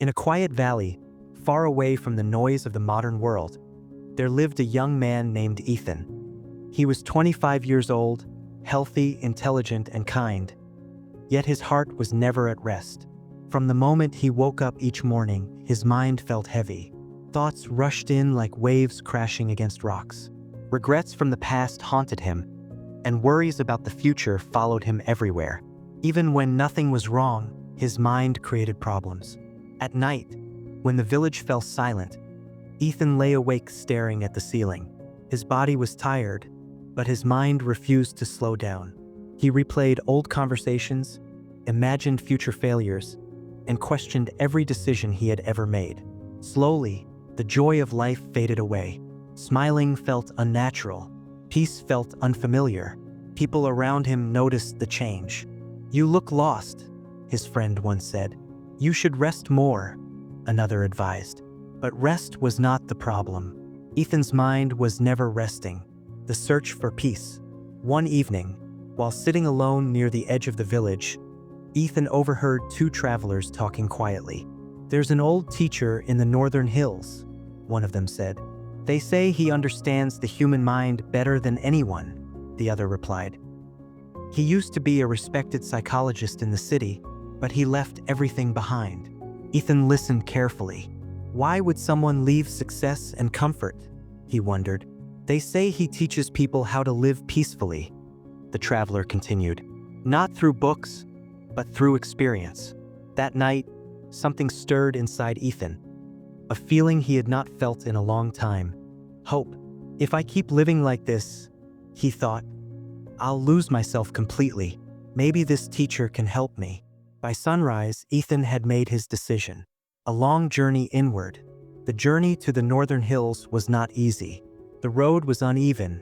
In a quiet valley, far away from the noise of the modern world, there lived a young man named Ethan. He was 25 years old, healthy, intelligent, and kind. Yet his heart was never at rest. From the moment he woke up each morning, his mind felt heavy. Thoughts rushed in like waves crashing against rocks. Regrets from the past haunted him, and worries about the future followed him everywhere. Even when nothing was wrong, his mind created problems. At night, when the village fell silent, Ethan lay awake staring at the ceiling. His body was tired, but his mind refused to slow down. He replayed old conversations, imagined future failures, and questioned every decision he had ever made. Slowly, the joy of life faded away. Smiling felt unnatural. Peace felt unfamiliar. People around him noticed the change. "You look lost," his friend once said. "You should rest more," another advised. But rest was not the problem. Ethan's mind was never resting. The search for peace. One evening, while sitting alone near the edge of the village, Ethan overheard two travelers talking quietly. "There's an old teacher in the northern hills," one of them said. "They say he understands the human mind better than anyone," the other replied. "He used to be a respected psychologist in the city, but he left everything behind." Ethan listened carefully. Why would someone leave success and comfort? He wondered. "They say he teaches people how to live peacefully," the traveler continued. "Not through books, but through experience." That night, something stirred inside Ethan. A feeling he had not felt in a long time. Hope. "If I keep living like this," he thought, "I'll lose myself completely. Maybe this teacher can help me." By sunrise, Ethan had made his decision. A long journey inward. The journey to the northern hills was not easy. The road was uneven,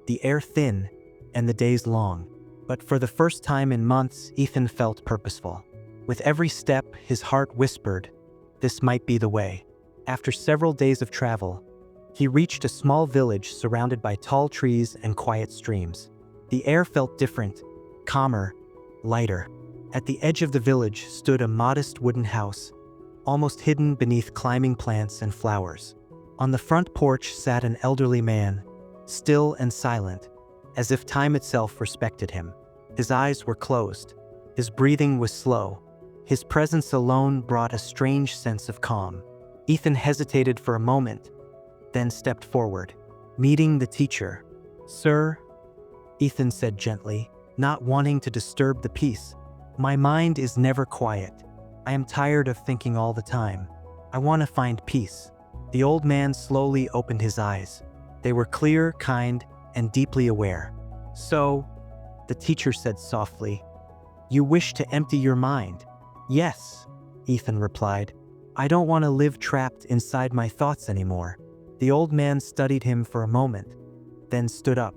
the air thin, and the days long. But for the first time in months, Ethan felt purposeful. With every step, his heart whispered, "This might be the way." After several days of travel, he reached a small village surrounded by tall trees and quiet streams. The air felt different, calmer, lighter. At the edge of the village stood a modest wooden house, almost hidden beneath climbing plants and flowers. On the front porch sat an elderly man, still and silent, as if time itself respected him. His eyes were closed. His breathing was slow. His presence alone brought a strange sense of calm. Ethan hesitated for a moment, then stepped forward, meeting the teacher. "Sir," Ethan said gently, not wanting to disturb the peace, "my mind is never quiet. I am tired of thinking all the time. I want to find peace." The old man slowly opened his eyes. They were clear, kind, and deeply aware. "So," the teacher said softly, "you wish to empty your mind?" "Yes," Ethan replied. "I don't want to live trapped inside my thoughts anymore." The old man studied him for a moment, then stood up.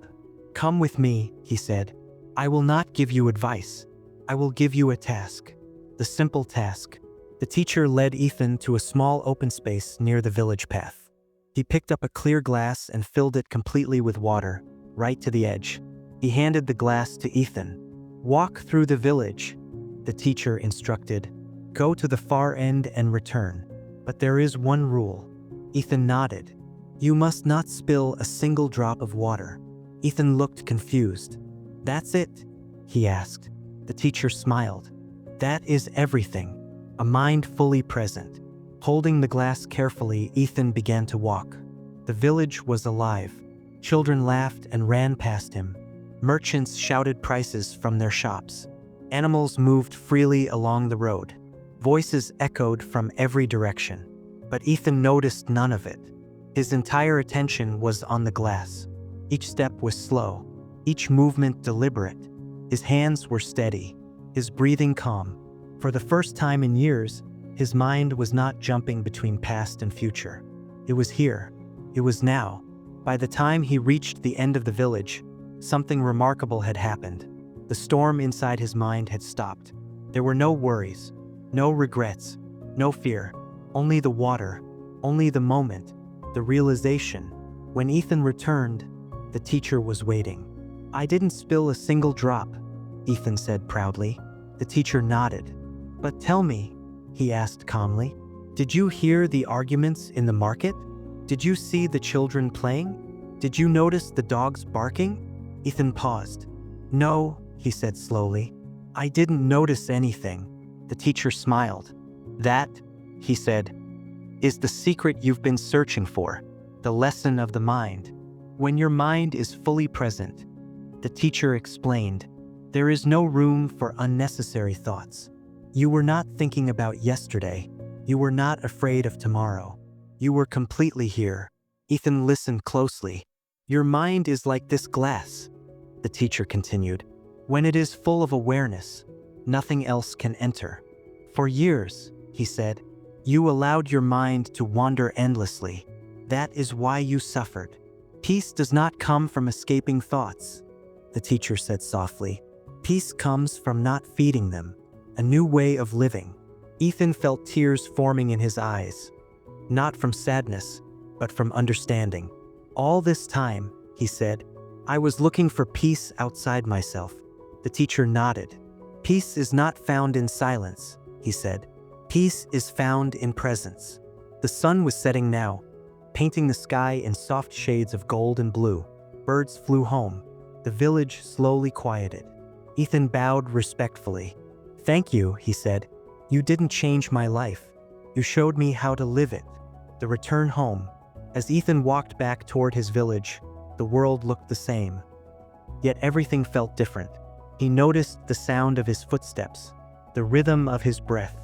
"Come with me," he said. "I will not give you advice. I will give you a task. The simple task." The teacher led Ethan to a small open space near the village path. He picked up a clear glass and filled it completely with water, right to the edge. He handed the glass to Ethan. "Walk through the village," the teacher instructed. "Go to the far end and return. But there is one rule." Ethan nodded. "You must not spill a single drop of water." Ethan looked confused. "That's it?" he asked. The teacher smiled. "That is everything." A mind fully present. Holding the glass carefully, Ethan began to walk. The village was alive. Children laughed and ran past him. Merchants shouted prices from their shops. Animals moved freely along the road. Voices echoed from every direction. But Ethan noticed none of it. His entire attention was on the glass. Each step was slow, each movement deliberate. His hands were steady, his breathing calm. For the first time in years, his mind was not jumping between past and future. It was here. It was now. By the time he reached the end of the village, something remarkable had happened. The storm inside his mind had stopped. There were no worries, no regrets, no fear. Only the water, only the moment, the realization. When Ethan returned, the teacher was waiting. "I didn't spill a single drop," Ethan said proudly. The teacher nodded. "But tell me," he asked calmly, Did you hear the arguments in the market? Did you see the children playing? Did you notice the dogs barking? Ethan paused. No, he said slowly. I didn't notice anything. The teacher smiled. That, he said, is the secret you've been searching for, the lesson of the mind. When your mind is fully present, the teacher explained, there is no room for unnecessary thoughts. You were not thinking about yesterday. You were not afraid of tomorrow. You were completely here. Ethan listened closely. Your mind is like this glass, the teacher continued. When it is full of awareness, nothing else can enter. For years, he said, you allowed your mind to wander endlessly. That is why you suffered. Peace does not come from escaping thoughts, the teacher said softly. Peace comes from not feeding them, a new way of living. Ethan felt tears forming in his eyes, not from sadness, but from understanding. All this time, he said, I was looking for peace outside myself. The teacher nodded. Peace is not found in silence, he said. Peace is found in presence. The sun was setting now, painting the sky in soft shades of gold and blue. Birds flew home. The village slowly quieted. Ethan bowed respectfully. Thank you, he said. You didn't change my life. You showed me how to live it. The return home. As Ethan walked back toward his village, the world looked the same. Yet everything felt different. He noticed the sound of his footsteps, the rhythm of his breath,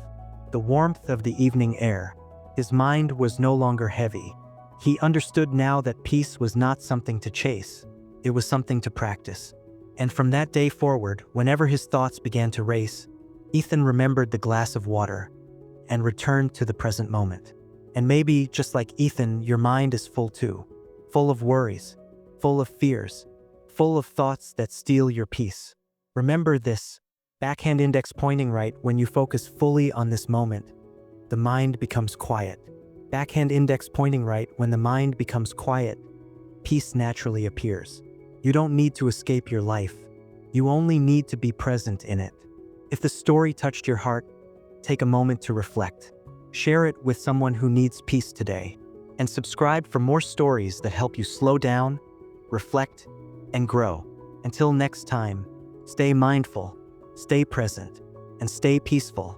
the warmth of the evening air. His mind was no longer heavy. He understood now that peace was not something to chase. It was something to practice. And from that day forward, whenever his thoughts began to race, Ethan remembered the glass of water and returned to the present moment. And maybe, just like Ethan, your mind is full too. Full of worries, full of fears, full of thoughts that steal your peace. Remember this, backhand index pointing right. When you focus fully on this moment, the mind becomes quiet. Backhand index pointing right. When the mind becomes quiet, peace naturally appears. You don't need to escape your life. You only need to be present in it. If the story touched your heart, take a moment to reflect. Share it with someone who needs peace today. And subscribe for more stories that help you slow down, reflect, and grow. Until next time, stay mindful, stay present, and stay peaceful.